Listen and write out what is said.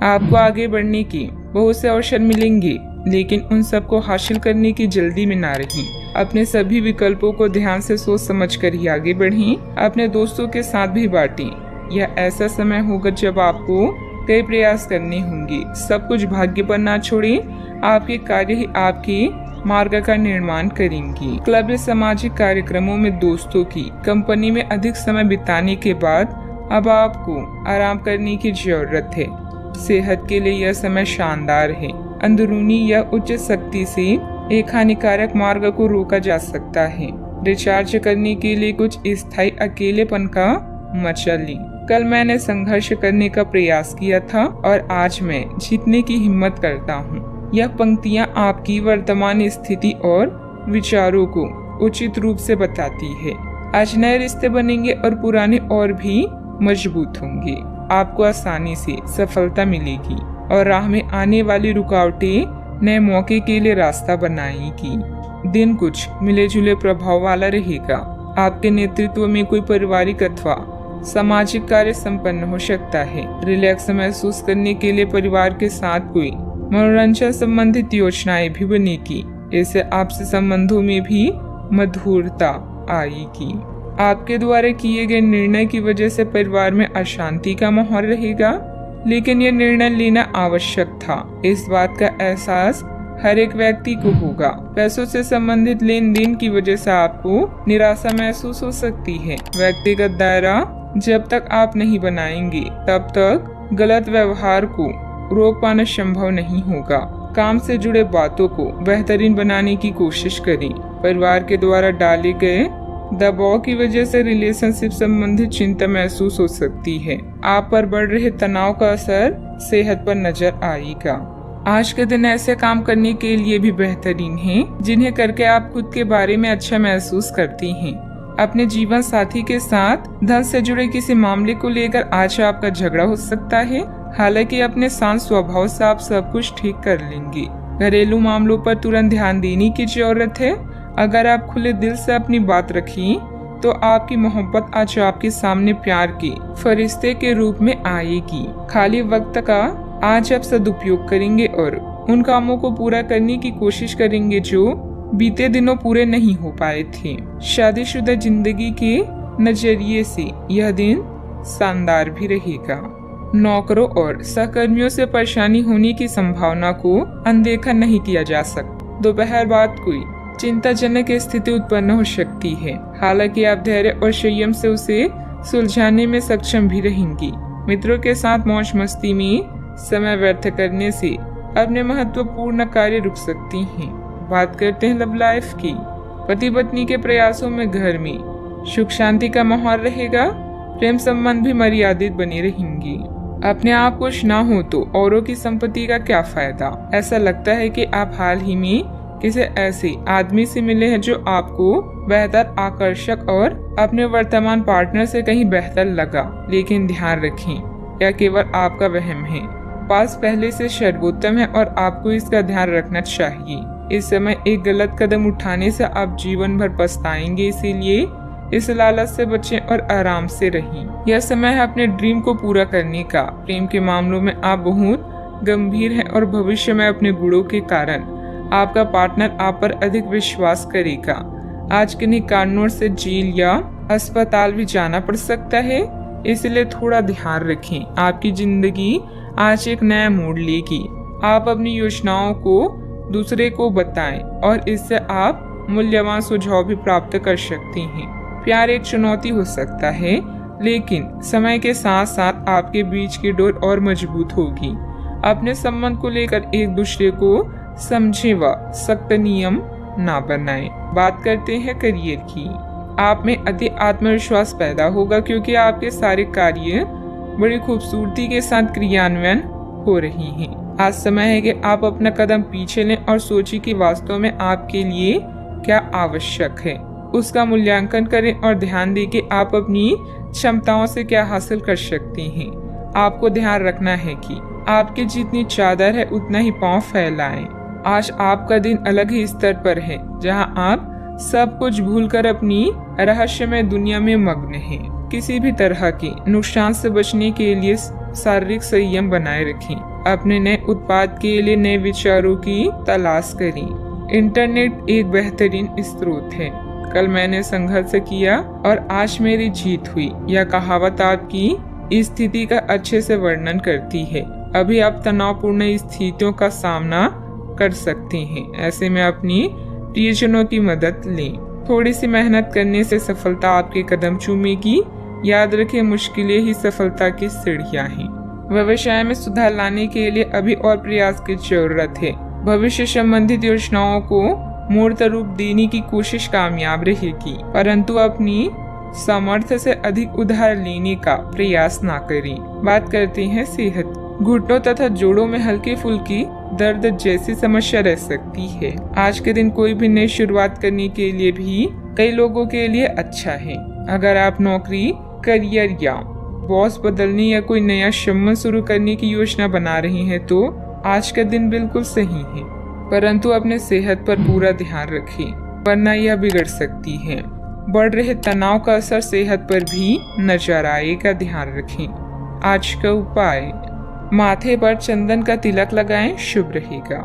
आपको आगे बढ़ने की बहुत से अवसर मिलेंगे, लेकिन उन सबको हासिल करने की जल्दी में ना रहें। अपने सभी विकल्पों को ध्यान से सोच समझ कर ही आगे बढ़ें। अपने दोस्तों के साथ भी बांटें। यह ऐसा समय होगा जब आपको कई प्रयास करने होंगे। सब कुछ भाग्य पर ना छोड़ें। आपके कार्य ही आपके मार्ग का निर्माण करेंगे। क्लब या सामाजिक कार्यक्रमों में दोस्तों की कंपनी में अधिक समय बिताने के बाद अब आपको आराम करने की जरूरत है। सेहत के लिए यह समय शानदार है। अंदरूनी या उच्च शक्ति से एक हानिकारक मार्ग को रोका जा सकता है। रिचार्ज करने के लिए कुछ स्थायी अकेलेपन का मजा लें। कल मैंने संघर्ष करने का प्रयास किया था और आज मैं जीतने की हिम्मत करता हूँ। यह पंक्तियाँ आपकी वर्तमान स्थिति और विचारों को उचित रूप से बताती है। आज नए रिश्ते बनेंगे और पुराने और भी मजबूत होंगे। आपको आसानी से सफलता मिलेगी और राह में आने वाली रुकावटें नए मौके के लिए रास्ता बनाएगी। दिन कुछ मिले जुले प्रभाव वाला रहेगा। आपके नेतृत्व में कोई पारिवारिक अथवा सामाजिक कार्य संपन्न हो सकता है। रिलैक्स महसूस करने के लिए परिवार के साथ कोई मनोरंजन संबंधित योजनाएं भी बनेगी। इससे आपसे संबंधों में भी मधुरता आएगी। आपके द्वारा किए गए निर्णय की वजह से परिवार में अशांति का माहौल रहेगा, लेकिन यह निर्णय लेना आवश्यक था। इस बात का एहसास हर एक व्यक्ति को होगा। पैसों से संबंधित लेन देन की वजह से आपको निराशा महसूस हो सकती है। व्यक्तिगत दायरा जब तक आप नहीं बनाएंगे तब तक गलत व्यवहार को रोक पाना संभव नहीं होगा। काम से जुड़े बातों को बेहतरीन बनाने की कोशिश करें। परिवार के द्वारा डाले गए दबाव की वजह से रिलेशनशिप संबंधित चिंता महसूस हो सकती है। आप पर बढ़ रहे तनाव का असर सेहत पर नजर आएगा। आज के दिन ऐसे काम करने के लिए भी बेहतरीन हैं, जिन्हें करके आप खुद के बारे में अच्छा महसूस करती हैं। अपने जीवन साथी के साथ धन से जुड़े किसी मामले को लेकर आज आपका झगड़ा हो सकता है। हालांकि अपने शांत स्वभाव से आप सब कुछ ठीक कर लेंगे। घरेलू मामलों पर तुरंत ध्यान देने की जरूरत है। अगर आप खुले दिल से अपनी बात रखें तो आपकी मोहब्बत आज आपके सामने प्यार के फरिश्ते के रूप में आएगी। खाली वक्त का आज आप सदुपयोग करेंगे और उन कामों को पूरा करने की कोशिश करेंगे जो बीते दिनों पूरे नहीं हो पाए थे। शादीशुदा जिंदगी के नजरिए से यह दिन शानदार भी रहेगा। नौकरों और सहकर्मियों से परेशानी होने की संभावना को अनदेखा नहीं किया जा सकता। दोपहर बाद कोई चिंताजनक स्थिति उत्पन्न हो सकती है। हालांकि आप धैर्य और संयम से उसे सुलझाने में सक्षम भी रहेंगी। मित्रों के साथ मौज मस्ती में समय व्यर्थ करने से अपने महत्वपूर्ण कार्य रुक सकती हैं। बात करते हैं लव लाइफ की। पति पत्नी के प्रयासों में घर में सुख शांति का माहौल रहेगा। प्रेम संबंध भी मर्यादित बने रहेंगे। अपने आप कुछ ना हो तो औरों की संपत्ति का क्या फायदा। ऐसा लगता है कि आप हाल ही में किसी ऐसे आदमी से मिले हैं जो आपको बेहतर, आकर्षक और अपने वर्तमान पार्टनर से कहीं बेहतर लगा। लेकिन ध्यान रखें, यह केवल आपका वहम है। पास पहले से सर्वोत्तम है और आपको इसका ध्यान रखना चाहिए। इस समय एक गलत कदम उठाने से आप जीवन भर पछताएंगे। इसीलिए इस लालच से बचें और आराम से रहें। यह समय है अपने ड्रीम को पूरा करने का। प्रेम के मामलों में आप बहुत गंभीर हैं और भविष्य में अपने गुणों के कारण आपका पार्टनर आप पर अधिक विश्वास करेगा। आज किन्हीं कारणों से जेल या अस्पताल भी जाना पड़ सकता है, इसलिए थोड़ा ध्यान रखें। आपकी जिंदगी आज एक नया मोड़ लेगी। आप अपनी योजनाओं को दूसरे को बताएं और इससे आप मूल्यवान सुझाव भी प्राप्त कर सकते हैं। प्यार एक चुनौती हो सकता है, लेकिन समय के साथ साथ आपके बीच की डोर और मजबूत होगी। अपने संबंध को लेकर एक दूसरे को समझे व सख्त नियम ना बनाएं। बात करते हैं करियर की। आप में अति आत्मविश्वास पैदा होगा क्योंकि आपके सारे कार्य बड़ी खूबसूरती के साथ क्रियान्वयन हो रही हैं। आज समय है कि आप अपना कदम पीछे लें और सोचिए कि वास्तव में आपके लिए क्या आवश्यक है। उसका मूल्यांकन करें और ध्यान दें कि आप अपनी क्षमताओं से क्या हासिल कर सकते हैं। आपको ध्यान रखना है कि आपकी जितनी चादर है उतना ही पांव फैलाएं। आज आपका दिन अलग ही स्तर पर है, जहां आप सब कुछ भूलकर अपनी रहस्यमय दुनिया में मग्न हैं। किसी भी तरह के नुकसान से बचने के लिए शारीरिक संयम बनाए रखें। अपने नए उत्पाद के लिए नए विचारों की तलाश करें। इंटरनेट एक बेहतरीन स्रोत है। कल मैंने संघर्ष किया और आज मेरी जीत हुई। यह कहावत आपकी स्थिति का अच्छे से वर्णन करती है। अभी आप तनावपूर्ण स्थितियों का सामना कर सकते हैं। ऐसे में अपनी प्रियजनों की मदद लें। थोड़ी सी मेहनत करने से सफलता आपके कदम चूमेगी। याद रखें, मुश्किलें ही सफलता की सीढ़ियां हैं। व्यवसाय में सुधार लाने के लिए अभी और प्रयास की जरूरत है। भविष्य संबंधित योजनाओं को मूर्त रूप देने की कोशिश कामयाब रहेगी, परंतु अपनी सामर्थ्य से अधिक उधार लेने का प्रयास ना करें। बात करते हैं सेहत। घुटनों तथा जोड़ों में हल्की फुल्की दर्द जैसी समस्या रह सकती है। आज के दिन कोई भी नई शुरुआत करने के लिए भी कई लोगों के लिए अच्छा है। अगर आप नौकरी, करियर या बॉस बदलने या कोई नया संबंध शुरू करने की योजना बना रहे हैं तो आज का दिन बिल्कुल सही है, परंतु अपने सेहत पर पूरा ध्यान रखें, वरना यह बिगड़ सकती है। बढ़ रहे तनाव का असर सेहत पर भी नजर आएगा, ध्यान रखें। आज का उपाय, माथे पर चंदन का तिलक लगाएं, शुभ रहेगा।